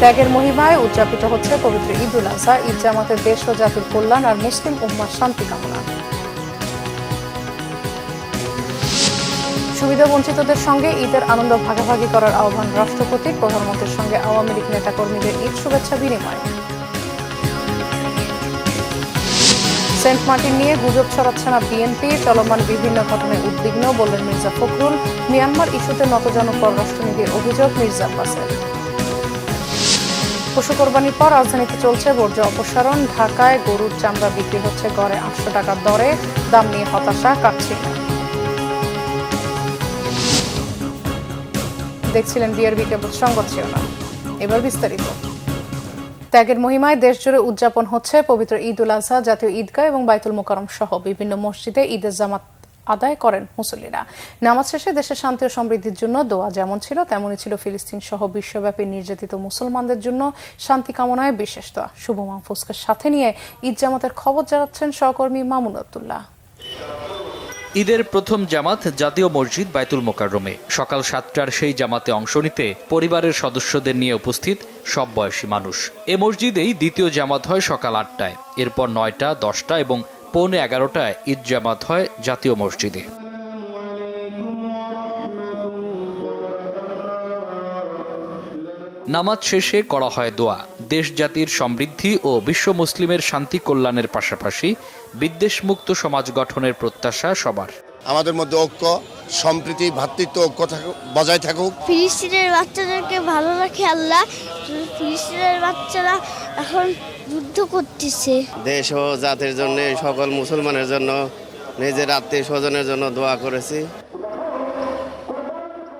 ত্যাগের মহিমায় উদযাপিত হচ্ছে পবিত্র ঈদ উল আজহা। ঈদ জামাতের দেশ ও জাতির কল্যাণ আর মুসলিম উম্মার শান্তি কামনা। সুবিধাবঞ্চিতদের সঙ্গে ঈদের আনন্দ ভাগাভাগি করার আহ্বান রাষ্ট্রপতির। প্রধানমন্ত্রীর সঙ্গে আওয়ামী লীগ নেতাকর্মীদের ঈদ শুভেচ্ছা বিনিময়। সেন্ট মার্টিন নিয়ে গুজব ছড়াচ্ছে না বিএনপি। চলমান বিভিন্ন ঘটনায় উদ্বিগ্ন বললেন মির্জা ফখরুল। মিয়ানমার ইস্যুতে নতজানু পররাষ্ট্রনীতির অভিযোগ মির্জা আব্বাসের। পশু কোরবানির পর রাজধানীতে চলছে বর্জ্য অপসারণ। ঢাকায় গরুর চামড়া বিক্রি হচ্ছে গড়ে 800 টাকা দরে। দাম নিয়ে হতাশা কাটছিল। দেখছিলেন বিআরবি কেবল সংবাদ শিরোনাম। এবার বিস্তারিত। ত্যাগের মহিমায় দেশজুড়ে উদযাপন হচ্ছে পবিত্র ঈদ উল আজহা। জাতীয় ঈদগাহ এবং বাইতুল মোকাররম সহ বিভিন্ন মসজিদে ঈদের জামাত আদায় করেন মুসল্লিরা। নামাজ শেষে দেশের শান্তি ও সমৃদ্ধির জন্য দোয়া যেমন ছিল তেমনই ছিল ফিলিস্তিন সহ বিশ্বব্যাপী নির্যাতিত মুসলমানদের জন্য শান্তি কামনায় বিশেষ দোয়া। শুভ মাহফুজকে সাথে নিয়ে ঈদ জামাতের খবর জানাচ্ছেন সহকর্মী মামুন আব্দুল্লাহ। ঈদের প্রথম জামাত জাতীয় মসজিদ বাইতুল মোকাররমে। সকাল 7টার সেই জামাতে অংশ নিতে পরিবারের সদস্যদের নিয়ে উপস্থিত সব বয়সী মানুষ। এ মসজিদেই দ্বিতীয় জামাত হয় সকাল 8টায়, এরপর 9টা, 10টা এবং পৌনে 11টায় ঈদ জামাত হয় জাতীয় মসজিদে। নামাজ শেষে করা হয় দোয়া। দেশ জাতির সমৃদ্ধি ও বিশ্ব মুসলিমের শান্তি কল্যাণের পাশাপাশি বিদ্বেষমুক্ত সমাজ গঠনের প্রত্যাশা সবার। আমাদের মধ্যে ঐক্য, সম্প্রীতি, ভ্রাতৃত্ব ঐক্য বজায় থাকুক। ফিলিস্তিনের বাচ্চাদেরকে ভালো রাখে আল্লাহ। ফিলিস্তিনের বাচ্চারা এখন যুদ্ধ করতেছে। দেশ ও জাতির জন্য, সকল মুসলমানের জন্য, নিজের আত্মীয় স্বজনের জন্য দোয়া করেছি।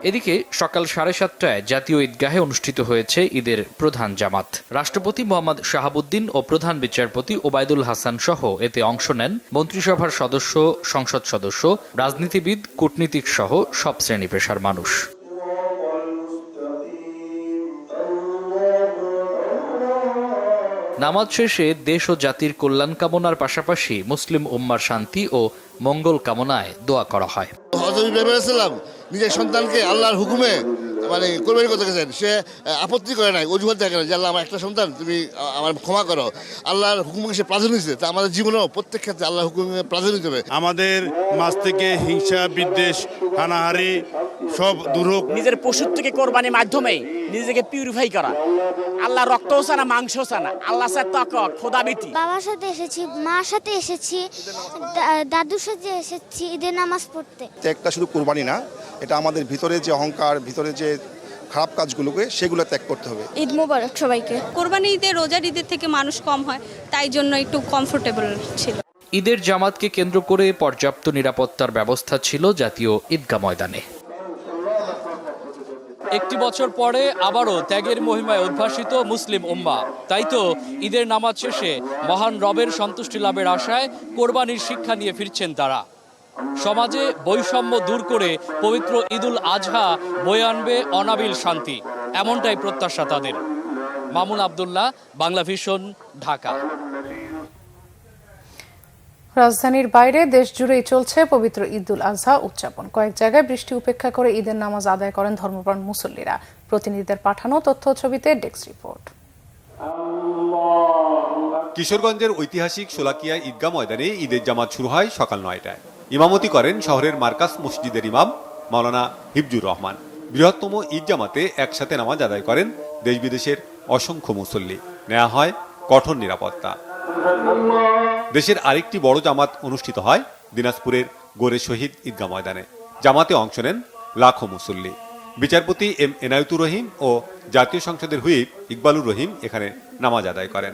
এদিকে সকাল 7:30টায় জাতীয় ঈদগাহে অনুষ্ঠিত হয়েছে ঈদের প্রধান জামাত। রাষ্ট্রপতি মোহাম্মদ শাহাবুদ্দিন ও প্রধান বিচারপতি ওবায়দুল হাসান সহ এতে অংশ নেন মন্ত্রিসভার সদস্য, সংসদ সদস্য, রাজনীতিবিদ, কূটনীতিক সহ সব শ্রেণী পেশার মানুষ। নামাজ শেষে দেশ ও জাতির কল্যাণ কামনার পাশাপাশি মুসলিম উম্মার শান্তি ও মঙ্গল কামনায় দোয়া করা হয়। হযরত ইব্রাহিম আলাইহিস সালাম নিজের সন্তানকে আল্লাহর হুকুমে কোরবানি করতে গেছেন। সে আপত্তি করে নাই, অজুহাত দেখে না যে আল্লাহ আমার একটা সন্তান, তুমি আমার ক্ষমা করো। আল্লাহর হুকুমকে সে প্রাধান্য দিচ্ছে। তা আমাদের জীবনেও প্রত্যেক ক্ষেত্রে আল্লাহর হুকুমকে প্রাধান্য দিতে হবে। আমাদের মাঝ থেকে হিংসা, বিদ্বেষ, হানাহারি সব দূর হোক। নিজের পশুর থেকে কোরবানির মাধ্যমে নিজেকে পিউরিফাই করা। আল্লাহ রক্তও চানা, মাংসও চানা, আল্লাহ খোদাবিতি। বাবার সাথে এসেছি, মার সাথে এসেছি, দাদুর সাথে এসেছি ঈদের নামাজ পড়তে। ত্যাগটা শুধু কোরবানি না, এটা আমাদের ভিতরে যে অহংকার, ভিতরে যে খারাপ কাজগুলোকে সেগুলো ত্যাগ করতে হবে। ঈদ মোবারক সবাইকে। কোরবানি ঈদে রোজার ঈদের থেকে মানুষ কম হয়, তাই জন্য একটু কমফোর্টেবল ছিল। ঈদের জামাতকে কেন্দ্র করে পর্যাপ্ত নিরাপত্তার ব্যবস্থা ছিল জাতীয় ঈদগাহ ময়দানে। একটি বছর পরে আবারও ত্যাগের মহিমায় উদ্ভাসিত মুসলিম উম্মা। তাই তো ঈদের নামাজ শেষে মহান রবের সন্তুষ্টি লাভের আশায় কোরবানির শিক্ষা নিয়ে ফিরছেন তারা। সমাজে বৈষম্য দূর করে পবিত্র ঈদুল আজহা বয়ে আনবে অনাবিল শান্তি, এমনটাই প্রত্যাশা তাদের। মামুন আব্দুল্লাহ, বাংলা ভিশন, ঢাকা। রাজধানীর বাইরে দেশ জুড়েই চলছে পবিত্র ঈদ উল আজহা উদযাপন। কয়েক জায়গায় বৃষ্টি উপেক্ষা করে ঈদের নামাজ আদায় করেন ধর্মপ্রাণ মুসল্লিরা। প্রতিনিধিদের পাঠানো তথ্য ছবিতে ডেস্ক রিপোর্ট। কিশোরগঞ্জের ঐতিহাসিক শোলাকিয়া ঈদগাহ ময়দানে ঈদের জামাত শুরু হয় সকাল 9টায়। ইমামতি করেন শহরের মার্কাজ মসজিদের ইমাম মাওলানা হিফজুর রহমান। বৃহত্তম ঈদ জামাতে একসাথে নামাজ আদায় করেন দেশ বিদেশের অসংখ্য মুসল্লি। নেওয়া হয় কঠোর নিরাপত্তা। দেশের আরেকটি বড় জামাত অনুষ্ঠিত হয় দিনাজপুরের গোরে শহীদ ঈদগাহ ময়দানে। জামাতে অংশ নেন লাখো মুসল্লি। বিচারপতি এম এনায়েতুর রহিম ও জাতীয় সংসদের হুইপ ইকবালুর রহিম এখানে নামাজ আদায় করেন।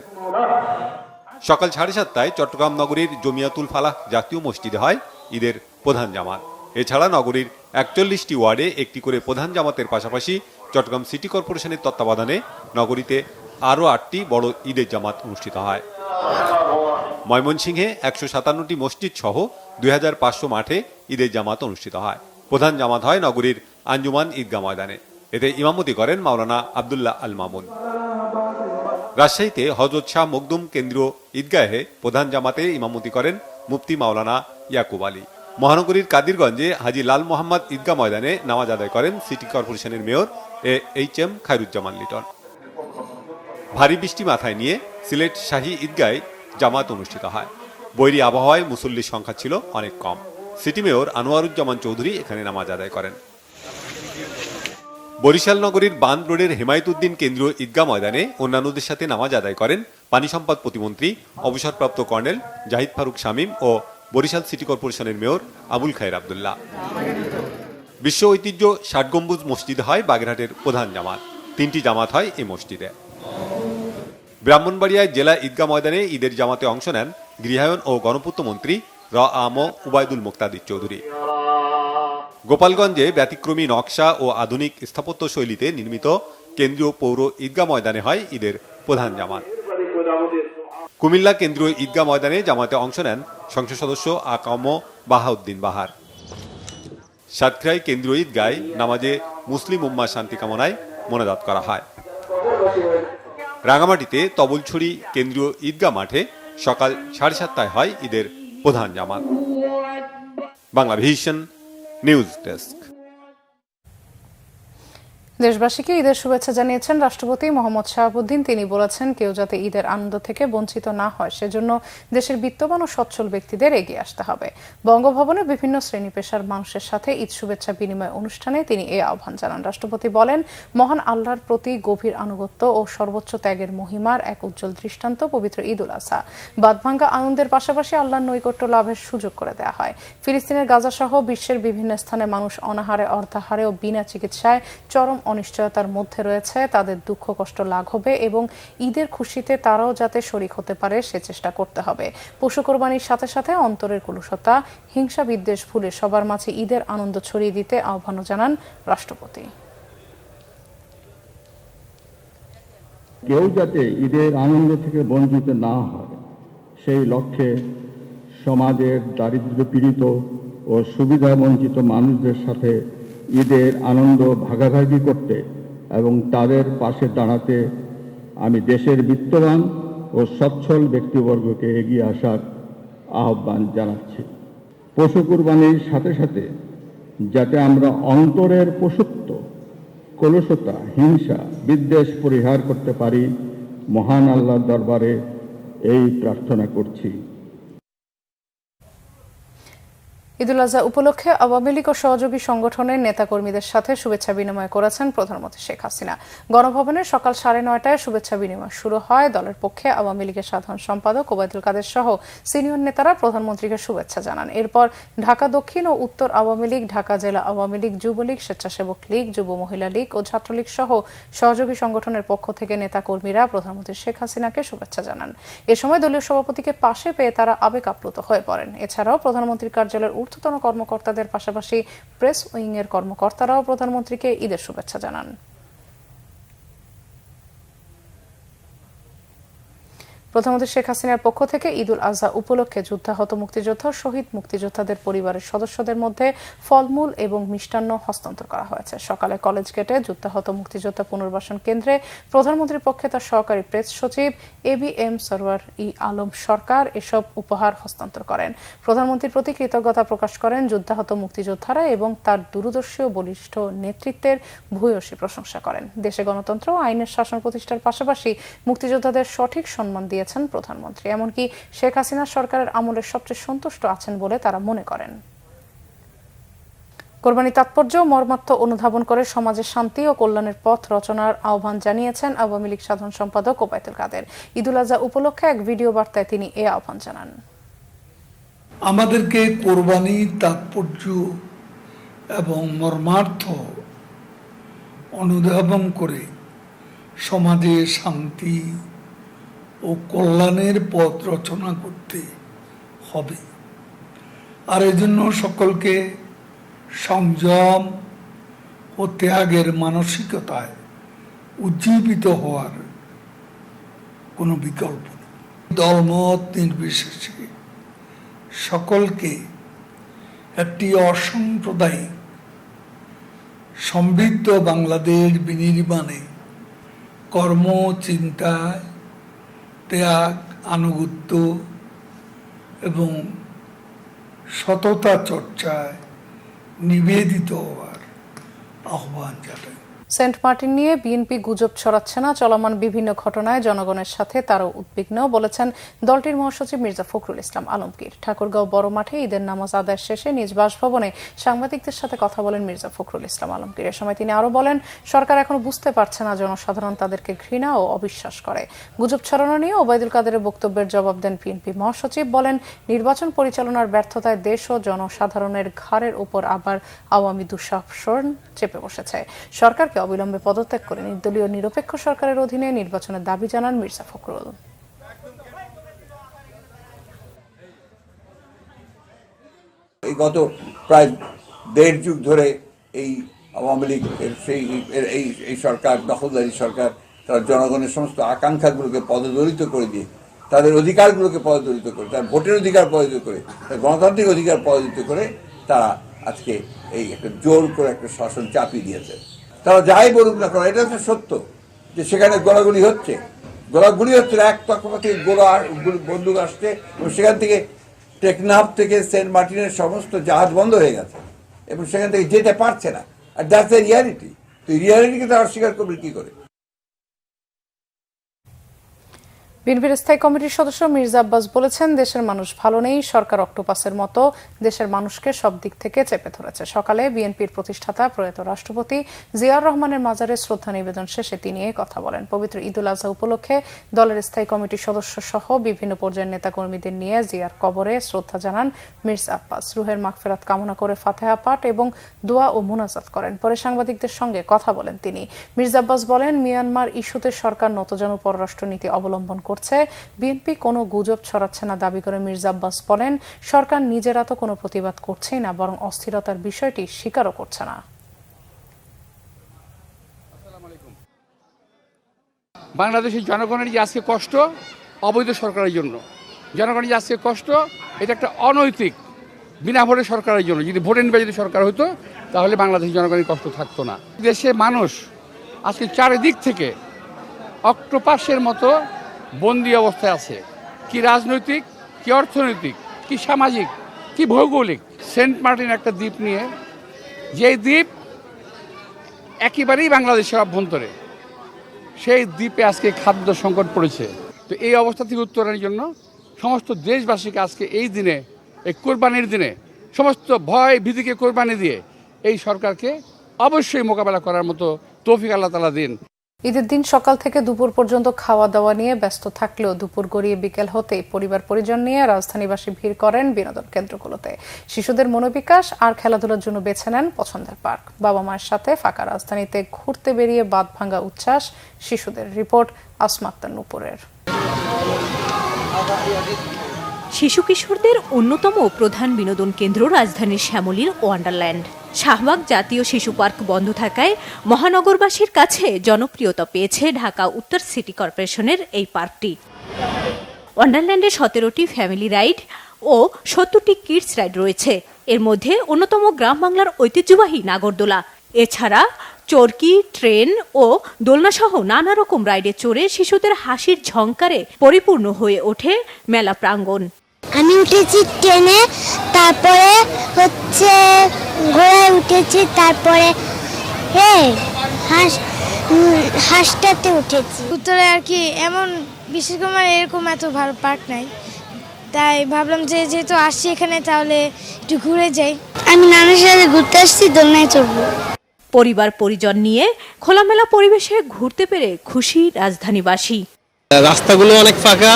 সকাল 7:30টায় চট্টগ্রাম নগরীর জমিয়াতুল ফালাহ জাতীয় মসজিদে হয় ঈদের প্রধান জামাত। এছাড়া নগরীর 41টি ওয়ার্ডে একটি করে প্রধান জামাতের পাশাপাশি চট্টগ্রাম সিটি কর্পোরেশনের তত্ত্বাবধানে নগরীতে আরও 8টি বড় ঈদের জামাত অনুষ্ঠিত হয়। ময়মনসিংহে 157টি মসজিদ সহ 2500 মাঠে ঈদের জামাত অনুষ্ঠিত হয়। প্রধান জামাত হয় নগরীর আঞ্জুমান ঈদগাহ ময়দানে। এতে ইমামতি করেন মাওলানা আব্দুল্লাহ আল মামুন। রাজশাহীতে হযরত শাহ মখদুম কেন্দ্রীয় ঈদগাহে প্রধান জামাতে ইমামতি করেন মুফতি মাওলানা ইয়াকুব আলী। মহানগরীর কাদিরগঞ্জে হাজী লাল মোহাম্মদ ঈদগাহ ময়দানে নামাজ আদায় করেন সিটি কর্পোরেশনের mayor H M Khairuzzaman Liton. ভারী বৃষ্টি মাথায় নিয়ে সিলেট শাহী ঈদগাহে জামাত অনুষ্ঠিত হয়। বৈরী আবহাওয়ায় মুসল্লির সংখ্যা ছিল অনেক কম। সিটি মেয়র আনোয়ারুজ্জামান চৌধুরী এখানে নামাজ আদায় করেন। বরিশাল নগরীর বান্দ রোডের হেমায়েতুদ্দিন কেন্দ্রীয় ঈদগাহ ময়দানে অন্যান্যদের সাথে নামাজ আদায় করেন পানি সম্পদ প্রতিমন্ত্রী অবসরপ্রাপ্ত কর্নেল জাহিদ ফারুক শামীম ও বরিশাল সিটি কর্পোরেশনের মেয়র আবুল খায়ের আবদুল্লাহ। বিশ্ব ঐতিহ্য ৬০ গম্বুজ মসজিদ হয় বাগেরহাটের প্রধান জামাত। ৩টি জামাত হয় এই মসজিদে। ব্রাহ্মণবাড়িয়ায় জেলা ঈদগাহ ময়দানে ঈদের জামাতে অংশ নেন গৃহায়ন ও গণপূর্ত মন্ত্রী আম উবায়দুল মুক্তাদির চৌধুরী। গোপালগঞ্জে ব্যতিক্রমী নকশা ও আধুনিক স্থাপত্য শৈলীতে নির্মিত কেন্দ্রীয় পৌর ঈদগাহ ময়দানে হয় ঈদের প্রধান জামাত। কুমিল্লা কেন্দ্রীয় ঈদগাহ ময়দানে জামাতে অংশ নেন সংসদ সদস্য আকাম বাহাউদ্দিন বাহার। সাতক্ষীরায় কেন্দ্রীয় ঈদগাহে নামাজে মুসলিম উম্মাহ শান্তি কামনায় মোনাজাত করা হয়। রাঙামাটিতে তবলছড়ি কেন্দ্রীয় ঈদগাহ মাঠে সকাল 7:30টায় হয় ঈদের প্রধান জামাত। Bangla Vision news desk. দেশবাসীকে ঈদের শুভেচ্ছা জানিয়েছেন রাষ্ট্রপতি মোহাম্মদ শাহাবুদ্দিন। তিনি বলেছেন, কেউ যাতে ঈদের আনন্দ থেকে বঞ্চিত না হয় সেজন্য দেশের বিত্তবান ও সচ্ছল ব্যক্তিদের এগিয়ে আসতে হবে। বঙ্গভবনে বিভিন্ন শ্রেণী পেশার মানুষের সাথে ঈদ শুভেচ্ছা বিনিময় অনুষ্ঠানে তিনি এই আহ্বান জানান। রাষ্ট্রপতি বলেন, মহান আল্লাহর প্রতি গভীর আনুগত্য ও সর্বোচ্চ ত্যাগের মহিমার এক উজ্জ্বল দৃষ্টান্ত পবিত্র ঈদ উল আজহা। বাদভাঙ্গা আনন্দের পাশাপাশি আল্লাহর নৈকট্য লাভের সুযোগ করে দেওয়া হয়। ফিলিস্তিনের গাজা সহ বিশ্বের বিভিন্ন স্থানে মানুষ অনাহারে, অর্ধাহারে ও বিনা চিকিৎসায় চরম অনিশ্চয়তার মধ্যে রয়েছে। তাদের দুঃখ কষ্ট লাঘবে এবং ঈদের খুশিতে তারাও যাতে শরিক হতে পারে সে চেষ্টা করতে হবে। পশু কোরবানির সাথে সাথে অন্তরের কলুষতা, হিংসা বিদ্বেষ ভুলে সবার মাঝে ঈদের আনন্দ ছড়িয়ে দিতে আহ্বান জানান রাষ্ট্রপতি। কেউ যাতে ঈদের আনন্দ থেকে বঞ্চিত না হয় সেই লক্ষ্যে সমাজের দারিদ্র্য পীড়িত ও সুবিধা বঞ্চিত মানুষদের সাথে ঈদের আনন্দ ভাগাভাগি করতে এবং তাদের পাশে দাঁড়াতে আমি দেশের বিত্তবান ও সচ্ছল ব্যক্তিবর্গকে এগিয়ে আসার আহ্বান জানাচ্ছি। পশু কুরবানির সাথে সাথে যাতে আমরা অন্তরের পশুত্ব, কলুষতা, হিংসা বিদ্বেষ পরিহার করতে পারি, মহান আল্লাহর দরবারে এই প্রার্থনা করছি। ঈদ উল আজহা উপলক্ষে আওয়ামী লীগ ও সহযোগী সংগঠনের নেতাকর্মীদের সাথে শুভেচ্ছা বিনিময় করেছেন প্রধানমন্ত্রী শেখ হাসিনা। গণভবনে সকাল 9:30টায় শুভেচ্ছা বিনিময় শুরু হয়। দলের পক্ষে আওয়ামী লীগের সাধারণ সম্পাদক ওবায়দুল কাদের সহ সিনিয়র নেতারা প্রধানমন্ত্রীকে শুভেচ্ছা জানান। এরপর ঢাকা দক্ষিণ ও উত্তর আওয়ামী লীগ, ঢাকা জেলা আওয়ামী লীগ, যুবলীগ, স্বেচ্ছাসেবক লীগ, যুব মহিলা লীগ ও ছাত্রলীগ সহ সহযোগী সংগঠনের পক্ষ থেকে নেতাকর্মীরা প্রধানমন্ত্রী শেখ হাসিনাকে শুভেচ্ছা জানান। এ সময় দলীয় সভাপতিকে পাশে পেয়ে তারা আবেগ আপ্লুত হয়ে পড়েন। এছাড়াও প্রধানমন্ত্রীর কার্যালয়ের ঊর্ধ্বতন কর্মকর্তাদের পাশাপাশি প্রেস উইং এর কর্মকর্তারাও প্রধানমন্ত্রীকে ঈদের শুভেচ্ছা জানান। প্রধানমন্ত্রী শেখ হাসিনার পক্ষ থেকে ঈদ উল আজহা উপলক্ষে যুদ্ধাহত মুক্তিযোদ্ধা, শহীদ মুক্তিযোদ্ধাদের পরিবারের সদস্যদের মধ্যে ফলমূল এবং মিষ্টান্ন হস্তান্তর করা হয়েছে। সকালে কলেজ গেটে যুদ্ধাহত মুক্তিযোদ্ধা পুনর্বাসন কেন্দ্রে প্রধানমন্ত্রীর পক্ষে তার সহকারী প্রেস সচিব ABM সরওয়ার আলম সরকার এসব উপহার হস্তান্তর করেন। প্রধানমন্ত্রীর প্রতি কৃতজ্ঞতা প্রকাশ করেন যুদ্ধাহত মুক্তিযোদ্ধারা এবং তার দূরদর্শী ও বলিষ্ঠ নেতৃত্বের ভূয়সী প্রশংসা করেন। দেশে গণতন্ত্র ও আইনের শাসন প্রতিষ্ঠার পাশাপাশি মুক্তিযোদ্ধাদের সঠিক সম্মান দিয়ে প্রধানমন্ত্রী, এমনকি শেখ হাসিনা সরকারের আমলে সবচেয়ে সন্তুষ্ট আছেন বলে তারা মনে করেন। কোরবানির তাৎপর্য মর্মার্থ অনুধাবন করে সমাজের শান্তি ও কল্যাণের পথ রচনার আহ্বান জানিয়েছেন আওয়ামী লীগ সাধারণ সম্পাদক ওবায়দুল কাদের। ঈদ উল আজহা উপলক্ষে এক ভিডিও বার্তায় তিনি এই আহ্বান জানান। আমাদেরকে কোরবানির তাৎপর্য এবং মর্মার্থ অনুধাবন করে সমাজে শান্তি ও কল্যাণের পথ রচনা করতে হবে। আর এজন্য সকলকে সংযম ও ত্যাগের মানসিকতায় উজ্জীবিত হওয়ার কোনো বিকল্প নেই। দলমত নির্বিশেষে সকলকে একটি অসাম্প্রদায়িক সমৃদ্ধ বাংলাদেশ বিনির্মাণে কর্ম, চিন্তায়, ত্যাগ, আনুগত্য এবং সততা চর্চায় নিবেদিত হওয়ার আহ্বান জানাই। সেন্ট মার্টিন নিয়ে বিএনপি গুজব ছড়াচ্ছে না, চলমান বিভিন্ন ঘটনায় জনগণের সাথে তারও উদ্বিগ্ন বলেছেন দলটির মহাসচিব মির্জা ফখরুল ইসলাম আলমগীর। ঠাকুরগাঁও বড় মাঠে ঈদের নামাজ আদায় শেষে নিজ বাসভবনে সাংবাদিকদের সাথে কথা বলেন মির্জা ফখরুল ইসলাম আলমগীর। এ সময় তিনি আরও বলেন, সরকার এখনো বুঝতে পারছে না জনসাধারণ তাদেরকে ঘৃণা ও অবিশ্বাস করে। গুজব ছড়ানো নিয়ে ওবায়দুল কাদেরের বক্তব্যের জবাব দেন বিএনপি মহাসচিব, বলেন নির্বাচন পরিচালনার ব্যর্থতায় দেশ ও জনসাধারণের ঘাড়ের উপর আবার আওয়ামী দুঃশাসন চেপে বসেছে। সরকারকে অবিলম্বে পদত্যাগ করে নির্দলীয় নিরপেক্ষ সরকারের অধীনে নির্বাচনের দাবি জানান মির্জা ফখরুল। গত প্রায় 1.5 যুগ ধরে এই আওয়ামী লীগ এই সরকার, দখলদারি সরকার, তারা জনগণের সমস্ত আকাঙ্ক্ষাগুলোকে পদদলিত করে দিয়ে, তাদের অধিকারগুলোকে পদদলিত করে, তার ভোটের অধিকার পদদলিত করে, তার গণতান্ত্রিক অধিকার পদদলিত করে তারা আজকে এই একটা জোর করে একটা শাসন চাপিয়ে দিয়েছে। তারা যাই বলুক না কেন, এটা হচ্ছে সত্য যে সেখানে গোলাগুলি হচ্ছে, এক তরফা থেকে বন্দুক আসছে এবং সেখান থেকে টেকনাফ থেকে সেন্ট মার্টিনের সমস্ত জাহাজ বন্ধ হয়ে গেছে এবং সেখান থেকে যেতে পারছে না। আর দ্যাটস এ রিয়ালিটি। তো এই রিয়ালিটিকে তারা অস্বীকার করবে কি করে? বিএনপির স্থায়ী কমিটির সদস্য মির্জা আব্বাস বলেছেন, দেশের মানুষ ভালো নেই, সরকার অক্টোপাসের মতো দেশের মানুষকে সব দিক থেকে চেপে ধরেছে। সকালে বিএনপির প্রতিষ্ঠাতা প্রয়াত রাষ্ট্রপতি জিয়াউর রহমানের মাজারে শ্রদ্ধা নিবেদন শেষে তিনি এই কথা বলেন। পবিত্র ঈদুল আজহা উপলক্ষে দলের স্থায়ী কমিটির সদস্য সহ বিভিন্ন পর্যায়ের নেতাকর্মীদের নিয়ে জিয়ার কবরে শ্রদ্ধা জানান মির্জা আব্বাস। রুহের মাগফিরাত কামনা করে ফাতিহা পাঠ এবং দোয়া ও মুনাজাত করেন। পরে সাংবাদিকদের সঙ্গে কথা বলেন তিনি। মির্জা আব্বাস বলেন, মিয়ানমার ইস্যুতে সরকার নতজানু পররাষ্ট্রনীতি অবলম্বন করছে, বিএনপি কোনো গুজব ছড়াচ্ছে না দাবি করে মির্জা আব্বাস বলেন, সরকার নিজেরা তো কোনো প্রতিবাদ করছেই না, বরং অস্থিরতার বিষয়টি স্বীকারও করছে না। বাংলাদেশের জনগণের যে আজকে কষ্ট অবৈধ সরকারের জন্য, জনগণের যে আজকে কষ্ট এটা একটা অনৈতিক বিনা ভোটের সরকারের জন্য। যদি ভোটের নির্বাচিত সরকার হতো তাহলে বাংলাদেশের জনগণের কষ্ট থাকতো না। দেশের মানুষ আজকে চারিদিক থেকে অক্টোপাসের মতো বন্দি অবস্থায় আছে। কি রাজনৈতিক, কি অর্থনৈতিক, কি সামাজিক, কি ভৌগোলিক। সেন্ট মার্টিন একটা দ্বীপ নিয়ে, যে দ্বীপ একেবারেই বাংলাদেশের অভ্যন্তরে, সেই দ্বীপে আজকে খাদ্য সংকট পড়েছে। তো এই অবস্থা থেকে উত্তরণের জন্য সমস্ত দেশবাসীকে আজকে এই দিনে, এই কোরবানির দিনে সমস্ত ভয় ভীতিকে কোরবানি দিয়ে এই সরকারকে অবশ্যই মোকাবেলা করার মতো তৌফিক আল্লাহ তাআলা দিন। ঈদের দিন সকাল থেকে দুপুর পর্যন্ত খাওয়া দাওয়া নিয়ে ব্যস্ত থাকলেও দুপুর গড়িয়ে বিকেল হতেই পরিবার পরিজন নিয়ে রাজধানীবাসী ভিড় করেন বিনোদন কেন্দ্রগুলোতে। শিশুদের মনোবিকাশ আর খেলাধুলার জন্য বেছে নেন পছন্দের পার্ক। বাবা মায়ের সাথে ফাঁকা রাজধানীতে ঘুরতে বেরিয়ে বাঁধ ভাঙা উচ্ছ্বাস শিশুদের। রিপোর্ট আসমা আক্তার নূপুরের। শিশু কিশোরদের অন্যতম প্রধান বিনোদন কেন্দ্র রাজধানীর শ্যামলীর ওয়ান্ডারল্যান্ড। শাহবাগ জাতীয় শিশু পার্ক বন্ধ থাকায় মহানগরবাসীর কাছে জনপ্রিয়তা পেয়েছে ঢাকা উত্তর সিটি কর্পোরেশনের এই পার্কটি। ওয়ান্ডারল্যান্ডে 17টি ফ্যামিলি রাইড ও 70টি কিডস রাইড রয়েছে। এর মধ্যে অন্যতম গ্রাম বাংলার ঐতিহ্যবাহী নাগরদোলা। এছাড়া চরকি, ট্রেন ও দোলনাসহ নানা রকম রাইডে চড়ে শিশুদের হাসির ঝংকারে পরিপূর্ণ হয়ে ওঠে মেলা প্রাঙ্গণ। আমি উঠেছি ট্রেনে, তারপরে ঘোড়ায় উঠেছি, তারপরে হাঁসটাতে উঠেছি। উত্তরে আর কি এমন বিশেষ করে এরকম এত ভালো পার্ক নাই, তাই ভাবলাম যে যেহেতু আসছি এখানে তাহলে একটু ঘুরে যাই। আমি নানার সাথে ঘুরতে আসছি, দোলনায় চড়বো। পরিবার পরিজন নিয়ে খোলামেলা পরিবেশে ঘুরতে পেরে খুশি রাজধানীবাসী। রাস্তাগুলো অনেক ফাঁকা,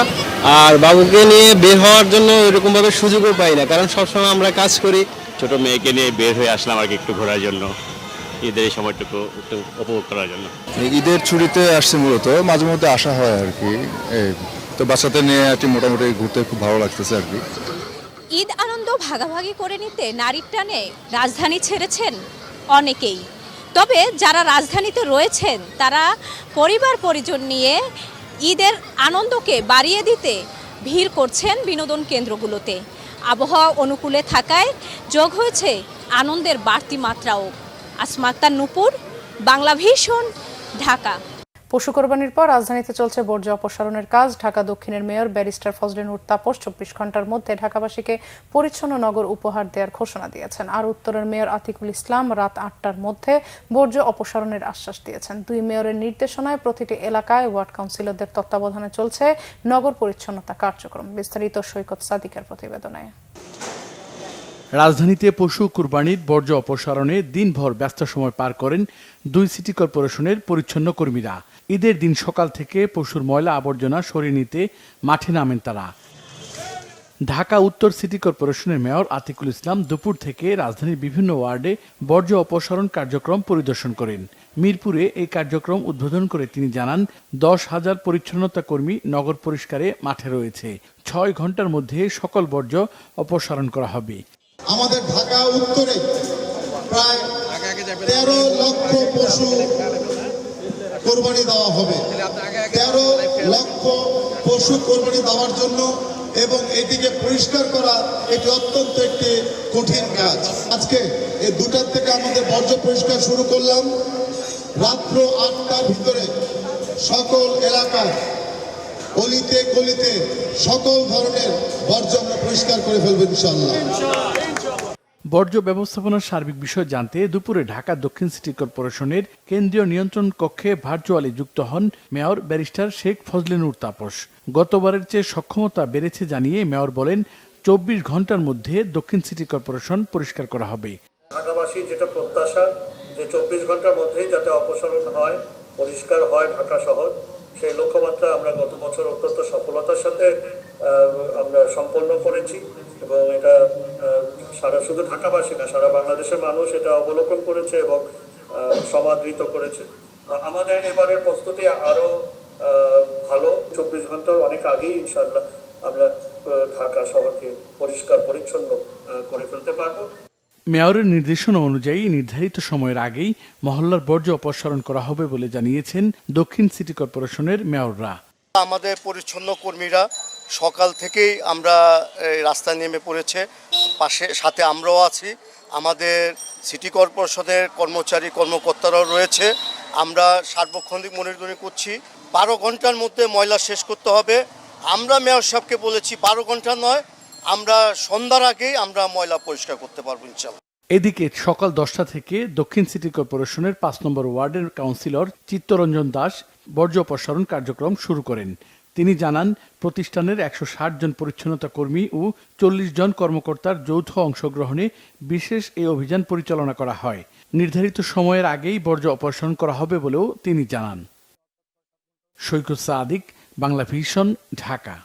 আর বাবুকে নিয়ে বের হওয়ার জন্য এরকম ভাবে সুযোগও পাই না, কারণ সবসময় আমরা কাজ করি। ছোট মেয়েকে নিয়ে বের হয়ে আসলাম আর কি একটু ঘোরার জন্য, ঈদের এই সময়টুকু একটু উপভোগ করার জন্য। ঈদের ছুটিতে আসছে, মূলত মাঝে মধ্যে আসা হয় আর কি। তো বাচ্চাদের নিয়ে আর কি মোটামুটি ঘুরতে খুব ভালো লাগতেছে আর কি। ঈদ আনন্দ ভাগাভাগি করে নিতে নারীর টানে রাজধানী ছেড়েছেন অনেকেই। তবে যারা রাজধানীতে রয়েছেন তারা পরিবার পরিজন নিয়ে ঈদের আনন্দকে বাড়িয়ে দিতে ভিড় করছেন বিনোদন কেন্দ্রগুলোতে। আবহাওয়া অনুকূলে থাকায় যোগ হয়েছে আনন্দের বাড়তি মাত্রাও। আসমা আক্তার নূপুর, বাংলা ভিশন, ঢাকা। পশু কোরবানির পর রাজধানীতে চলছে বর্জ্য অপসারণের কাজ। ঢাকা দক্ষিণের মেয়র ব্যারিস্টার ফজলে নূর তাপস 24 ঘন্টার মধ্যে ঢাকাবাসীকে পরিচ্ছন্ন নগর উপহার দেওয়ার ঘোষণা দিয়েছেন। আর উত্তরের মেয়র আতিকুল ইসলাম রাত 8টার মধ্যে বর্জ্য অপসারণের আশ্বাস দিয়েছেন। দুই মেয়রের নির্দেশনায় প্রতিটি এলাকায় ওয়ার্ড কাউন্সিলরদের তত্ত্বাবধানে চলছে নগর পরিচ্ছন্নতা কার্যক্রম। বিস্তারিত সৈকত সাদিকের প্রতিবেদনে। রাজধানীতে পশু কুরবানির বর্জ্য অপসারণে দিনভর ব্যস্ত সময় পার করেন দুই সিটি কর্পোরেশনের পরিচ্ছন্ন কর্মীরা। ঈদের দিন সকাল থেকে পশুর ময়লা আবর্জনা সরিয়ে নিতে মাঠে নামেন তারা। ঢাকা উত্তর সিটি কর্পোরেশনের মেয়র আতিকুল ইসলাম দুপুর থেকে রাজধানীর বিভিন্ন ওয়ার্ডে বর্জ্য অপসারণ কার্যক্রম পরিদর্শন করেন। মিরপুরে এই কার্যক্রম উদ্বোধন করে তিনি জানান, 10,000 পরিচ্ছন্নতা কর্মী নগর পরিষ্কারে মাঠে রয়েছে। 6 ঘন্টার মধ্যে সকল বর্জ্য অপসারণ করা হবে। আমাদের ঢাকা উত্তরে প্রায় 13 লক্ষ পশু কোরবানি দেওয়া হবে। 13 লক্ষ পশু কোরবানি দেওয়ার জন্য এবং এটিকে পরিষ্কার করা এটি অত্যন্ত একটি কঠিন কাজ। আজকে এই 2টার থেকে আমাদের বর্জ্য পরিষ্কার শুরু করলাম। রাত্র 8টার ভিতরে সকল এলাকায় অলিতে গলিতে সকল ধরনের বর্জ্য আমরা পরিষ্কার করে ফেলবো ইনশাআল্লাহ। বর্জ্য ব্যবস্থাপনার সার্বিক বিষয় জানতে দুপুরে ঢাকা দক্ষিণ সিটি কর্পোরেশনের কেন্দ্রীয় নিয়ন্ত্রণ কক্ষে ভার্চুয়ালি যুক্ত হন মেয়র ব্যারিস্টার শেখ ফজলে নূর তাপস। গতবারের চেয়ে সক্ষমতা বেড়েছে জানিয়ে মেয়র বলেন, 24 ঘন্টার মধ্যে দক্ষিণ সিটি কর্পোরেশন পরিষ্কার করা হবে। ঢাকাবাসী যেটা প্রত্যাশা যে 24 ঘন্টার মধ্যেই যাতে অপসারণ হয়, পরিষ্কার হয় ঢাকা শহর, সেই লক্ষ্যমাত্রা আমরা গত বছর অত্যন্ত সফলতার সাথে আমরা সম্পন্ন করেছি এবং এটা শুধু ঢাকাবাসী না, সারা বাংলাদেশের মানুষ এটা অবলোকন করেছে এবং সমাদৃত করেছে। আমাদের এবারের প্রস্তুতি আরো ভালো। 24 ঘন্টা অনেক আগেই ইনশাআল্লাহ আমরা ঢাকা শহরকে পরিষ্কার পরিচ্ছন্ন করে ফেলতে পারবো। মেয়রের নির্দেশনা অনুযায়ী নির্ধারিত সময়ের আগেই মহল্লার বর্জ্য অপসারণ করা হবে বলে জানিয়েছেন দক্ষিণ সিটি কর্পোরেশনের মেয়ররা। আমাদের পরিচ্ছন্ন কর্মীরা সকাল থেকেই আমরা রাস্তায় নেমে পড়েছে, সাথে আমরাও আছি। আমাদের সিটি কর্পোরেশনের কর্মচারী কর্মকর্তারাও রয়েছে। আমরা সার্বক্ষণিক মনিটরিং করছি। 12 ঘন্টার মধ্যে ময়লা শেষ করতে হবে। আমরা মেয়র সাহেবকে বলেছি 12 ঘন্টা নয়, আমরা সন্ধ্যার আগেই আমরা ময়লা পরিষ্কার করতে পারবো ইনশাআল্লাহ। এদিকে সকাল 10টা থেকে দক্ষিণ সিটি কর্পোরেশনের 5 নম্বর ওয়ার্ডের কাউন্সিলর চিত্তরঞ্জন দাস বর্জ্য অপসারণ কার্যক্রম শুরু করেন। তিনি জানান, প্রতিষ্ঠানের 160 জন পরিচ্ছন্নতা কর্মী ও 40 জন কর্মকর্তার যৌথ অংশগ্রহণে বিশেষ এই অভিযান পরিচালনা করা হয়। নির্ধারিত সময়ের আগেই বর্জ্য অপসারণ করা হবে বলেও তিনি জানান। সৈকত সাদিক, বাংলা ভিশন, ঢাকা।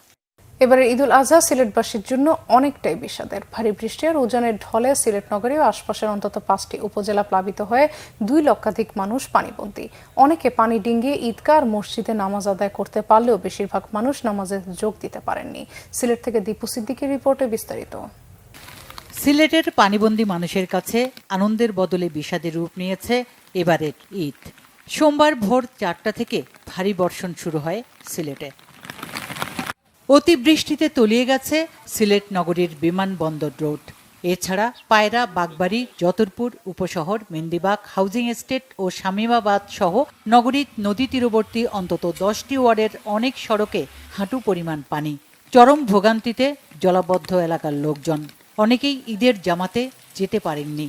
এবারে ঈদুল আজহা সিলেটবাসীর জন্য অনেকটাই বিষাদের। ভারী বৃষ্টি আর উজানের ঢলে সিলেট নগরী ও আশপাশের অন্তত 5টি উপজেলা প্লাবিত হয়ে 2 লক্ষাধিক মানুষ পানিবন্দী। অনেকে পানি ডিঙ্গিয়ে ঈদগাহ আর মসজিদে নামাজ আদায় করতে পারলেও বেশিরভাগ মানুষ নামাজে যোগ দিতে পারেননি। সিলেট থেকে দীপু সিদ্দিকীর রিপোর্টে বিস্তারিত। সিলেটের পানিবন্দী মানুষের কাছে আনন্দের বদলে বিষাদের রূপ নিয়েছে এবারের ঈদ। সোমবার ভোর 4টা থেকে ভারী বর্ষণ শুরু হয় সিলেটে। অতিবৃষ্টিতে তলিয়ে গেছে সিলেট নগরীর বিমানবন্দর রোড। এছাড়া পায়রা, বাগবাড়ি, যতরপুর উপশহর, মেন্দিবাগ, হাউজিং এস্টেট ও শামীমাবাদ সহ নগরীর নদী তীরবর্তী অন্তত 10টি ওয়ার্ডের অনেক সড়কে হাঁটু পরিমাণ পানি। চরম ভোগান্তিতে জলাবদ্ধ এলাকার লোকজন। অনেকেই ঈদের জামাতে যেতে পারেননি।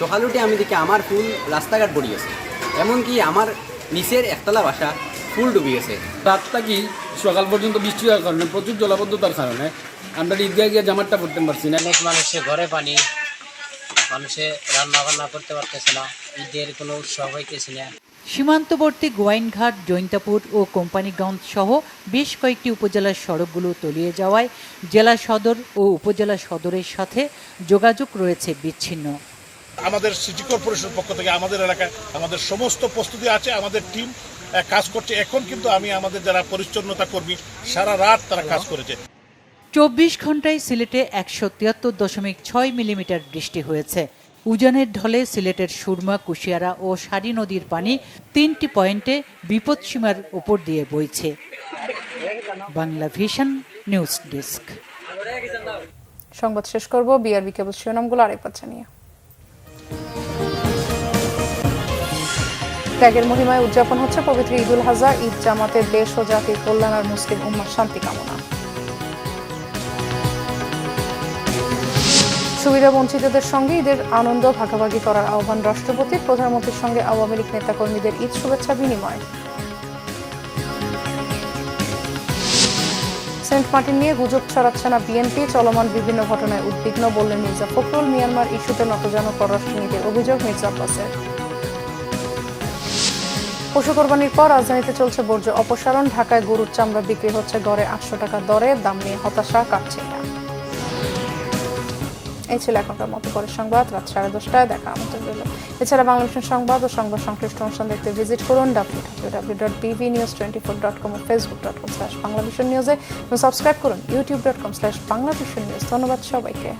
সকাল উঠে আমি দেখি আমার ফুল রাস্তাঘাট ভরে গেছে, এমনকি আমার নিচের একতলা বাসা ফুল ডুবে গেছে। রাতটা কি সকাল পর্যন্ত বৃষ্টি হওয়ার কারণে, প্রচুর জলাবদ্ধতার কারণে আমরা ঈদগাহ গিয়ে জামাতটা পড়তে পারছি না। অনেক মানুষের ঘরে পানি, মানুষে রান্না বান্না করতে পারতেছে না, ঈদের কোনো উৎসব হইতেছে না। সীমান্তবর্তী গোয়াইনঘাট, জৈন্তাপুর ও কোম্পানিগঞ্জ সহ বেশ কয়েকটি উপজেলার সড়কগুলো তলিয়ে যাওয়ায় জেলা সদর ও উপজেলা সদরের সাথে যোগাযোগ রয়েছে বিচ্ছিন্ন। আমাদের সিটি কর্পোরেশন পক্ষ থেকে আমাদের এলাকায় আমাদের সমস্ত প্রস্তুতি আছে, আমাদের টিম কাজ করছে। এখন কিন্তু আমি আমাদের যারা পরিচ্ছন্নতা কর্মী সারা রাত তারা কাজ করেছে। 24 ঘন্টায় সিলেটে 173.6 মিলিমিটার বৃষ্টি হয়েছে। উজানের ঢলে সিলেটের সুরমা, কুশিয়ারা ও সারি নদীর পানি 3টি পয়েন্টে বিপদসীমার উপর দিয়ে বইছে। Bangla Vision news desk. সংবাদ শেষ করব বিআরবি কেবল শিরোনামগুলো আরেকবার জানিয়ে। ত্যাগের মহিমায় উদযাপন হচ্ছে পবিত্র ঈদুল আজহা। ঈদ জামাতে দেশ ও জাতির কল্যাণ আর মুসলিম উম্মার শান্তি কামনা। সুবিধা বঞ্চিতদের সঙ্গে ঈদের আনন্দ ভাগাভাগি করার আহ্বান রাষ্ট্রপতির। প্রধানমন্ত্রীর সঙ্গে আওয়ামী লীগ নেতাকর্মীদের ঈদ শুভেচ্ছা বিনিময়। সেন্ট মার্টিন নিয়ে গুজব ছড়াচ্ছে না বিএনপি, চলমান বিভিন্ন ঘটনায় উদ্বিগ্ন বললেন মির্জা ফখরুল। মিয়ানমার ইস্যুতে নতজানু পররাষ্ট্রনীতির অভিযোগ মির্জা আব্বাসের। পশু কোরবানির পর রাজধানীতে চলছে বর্জ্য অপসারণ। ঢাকায় গরুর চামড়া বিক্রি হচ্ছে গড়ে 800 টাকা দরে, দাম নিয়ে হতাশা কাটছিয়া। এই ছিল এখনকার মতো পরের সংবাদ রাত 10:30টায় দেখা আমন্ত্রণ রইল। এছাড়া বাংলাদেশের সংবাদ ও সংবাদ সংশ্লিষ্ট অনুষ্ঠান দেখতে ভিজিট করুন www.bvnews24.com ও facebook.com/banglavisionnews এবং সাবস্ক্রাইব করুন youtube.com/banglavisionnews। ধন্যবাদ সবাইকে।